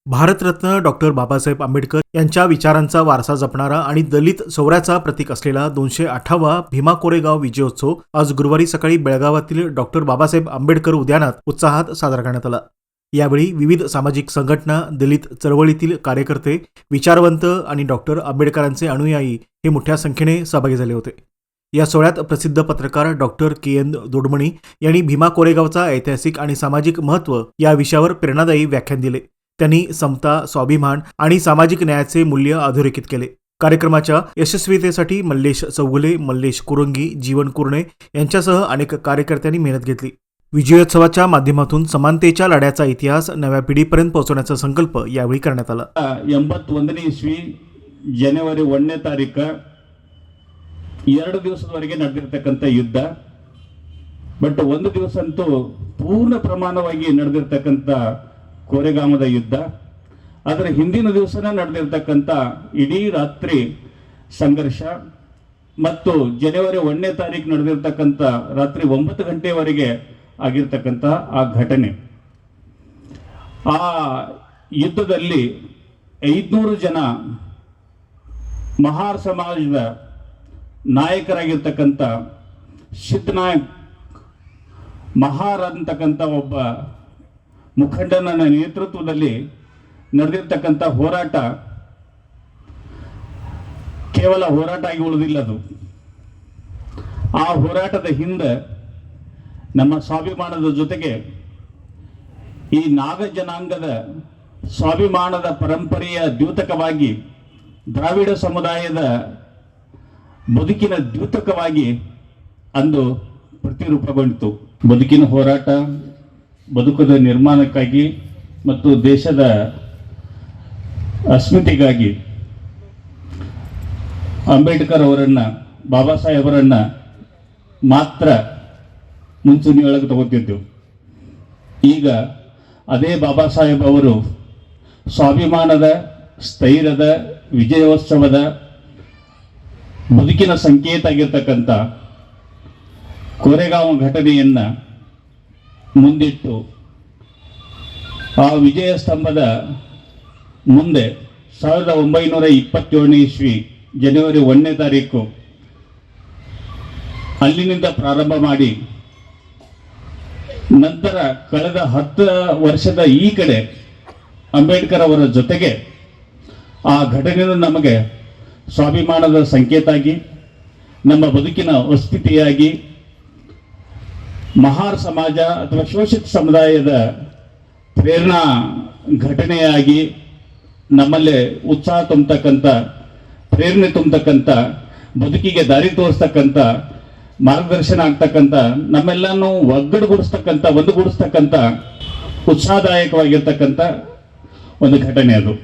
Bharat Ratna doctor Babasaheb Ambedkar यांच्या विचारांचा वारसा जपणारा आणि दलित शौर्याचा प्रतीक असलेला 208वा भीमा कोरेगाव विजयोत्सव आज गुरुवारी सकाळी बेळगावातील डॉक्टर बाबासाहेब आंबेडकर उद्यानात उत्साहात साजरा करण्यात आला। यावेळी विविध सामाजिक संघटना, दलित चळवळीतील कार्यकर्ते, विचारवंत आणि डॉक्टर आंबेडकरांचे अनुयायी हे मोठ्या संख्येने सहभागी झाले होते। या सोहळ्यात प्रसिद्ध पत्रकार डॉक्टर के.एन. दोडमणी यांनी भीमा कोरेगावचा ऐतिहासिक आणि सामाजिक महत्त्व या विषयावर प्रेरणादायी व्याख्यान दिले। त्यांनी समता, स्वाभिमान आणि सामाजिक न्यायाचे मूल्य अधोरेखित केले। कार्यक्रमाच्या यशस्वीतेसाठी मल्लेश चौगुले, मल्लेश कुरंगी, जीवन कुरणे यांच्यासह अनेक कार्यकर्त्यांनी मेहनत घेतली। विजयोत्सवाच्या माध्यमातून समानतेच्या लढ्याचा इतिहास नव्या पिढीपर्यंत पोहोचवण्याचा संकल्प यावेळी करण्यात आला। 81ನೇ ಇಸ್ವಿ ಜನವರಿ 1ನೇ ತಾರೀಕು 2 ದಿವಸದವರೆಗೆ ನಡೆದಿರತಕ್ಕಂತ ಯುದ್ಧ, ಬಟ್ ಒಂದು ದಿವಸ ಅಂತೂ ಪೂರ್ಣ ಪ್ರಮಾಣವಾಗಿ ನಡೆದಿರತಕ್ಕಂತ ಕೋರೆಗಾಮದ ಯುದ್ಧ, ಅದರ ಹಿಂದಿನ ದಿವಸನೇ ನಡೆದಿರತಕ್ಕಂತ ಇಡೀ ರಾತ್ರಿ ಸಂಘರ್ಷ ಮತ್ತು ಜನವರಿ 1ನೇ ತಾರೀಕು ನಡೆದಿರತಕ್ಕಂತ ರಾತ್ರಿ 9 ಗಂಟೆವರೆಗೆ ಆಗಿರತಕ್ಕಂತ ಆ ಘಟನೆ, ಆ ಯುದ್ಧದಲ್ಲಿ 500 ಜನ ಮಹಾರ್ ಸಮಾಜದ ನಾಯಕರಾಗಿರ್ತಕ್ಕಂಥ ಸಿದ್ದನಾಯಕ್ ಮಹಾರ್ ಅಂತಕ್ಕಂಥ ಒಬ್ಬ ಮುಖಂಡನ ನೇತೃತ್ವದಲ್ಲಿ ನಡೆದಿರ್ತಕ್ಕಂಥ ಹೋರಾಟ ಕೇವಲ ಹೋರಾಟ ಆಗಿ ಉಳಿದಿಲ್ಲ। ಅದು ಆ ಹೋರಾಟದ ಹಿಂದೆ ನಮ್ಮ ಸ್ವಾಭಿಮಾನದ ಜೊತೆಗೆ ಈ ನಾಗ ಜನಾಂಗದ ಸ್ವಾಭಿಮಾನದ ಪರಂಪರೆಯ ದ್ಯೋತಕವಾಗಿ ದ್ರಾವಿಡ ಸಮುದಾಯದ ಬದುಕಿನ ದ್ಯೋತಕವಾಗಿ ಅಂದು ಪ್ರತಿರೂಪಗೊಂಡಿತು। ಬದುಕಿನ ಹೋರಾಟ, ಬದುಕದ ನಿರ್ಮಾಣಕ್ಕಾಗಿ ಮತ್ತು ದೇಶದ ಅಸ್ಮಿತೆಗಾಗಿ ಅಂಬೇಡ್ಕರ್ ಅವರನ್ನ, ಬಾಬಾ ಸಾಹೇಬರನ್ನ ಮಾತ್ರ ಮುಂಚೂಣಿಯೊಳಗೆ ತಗೋತಿದ್ದೆವು। ಈಗ ಅದೇ ಬಾಬಾ ಸಾಹೇಬ್ ಅವರು ಸ್ವಾಭಿಮಾನದ, ಸ್ಥೈರ್ಯದ, ವಿಜಯೋತ್ಸವದ ಬದುಕಿನ ಸಂಕೇತ ಆಗಿರ್ತಕ್ಕಂಥ ಕೋರೆಗಾಂವ್ ಘಟನೆಯನ್ನ ಮುಂದಿಟ್ಟು ಆ ವಿಜಯ ಸ್ತಂಭದ ಮುಂದೆ 1927ನೇ ಇಸ್ವಿ ಜನವರಿ 1ನೇ ತಾರೀಕು ಅಲ್ಲಿನಿಂದ ಪ್ರಾರಂಭ ಮಾಡಿ ನಂತರ ಕಳೆದ 10 ವರ್ಷದ ಈ ಕಡೆ ಅಂಬೇಡ್ಕರ್ ಅವರ ಜೊತೆಗೆ ಆ ಘಟನೆಯನ್ನು ನಮಗೆ ಸ್ವಾಭಿಮಾನದ ಸಂಕೇತ ಆಗಿ, ನಮ್ಮ ಬದುಕಿನ ಅಸ್ಮಿತೆಯಾಗಿ, ಮಹಾರ್ ಸಮಾಜ ಅಥವಾ ಶೋಷಿತ ಸಮುದಾಯದ ಪ್ರೇರಣಾ ಘಟನೆಯಾಗಿ ನಮ್ಮಲ್ಲಿ ಉತ್ಸಾಹ ತುಂಬತಕ್ಕಂಥ, ಪ್ರೇರಣೆ ತುಂಬತಕ್ಕಂಥ, ಬದುಕಿಗೆ ದಾರಿ ತೋರಿಸ್ತಕ್ಕಂಥ, ಮಾರ್ಗದರ್ಶನ ಆಗ್ತಕ್ಕಂಥ, ನಮ್ಮೆಲ್ಲನೂ ಒಂದುಗೂಡಿಸ್ತಕ್ಕಂಥ ಉತ್ಸಾಹದಾಯಕವಾಗಿರ್ತಕ್ಕಂಥ ಒಂದು ಘಟನೆ ಅದು।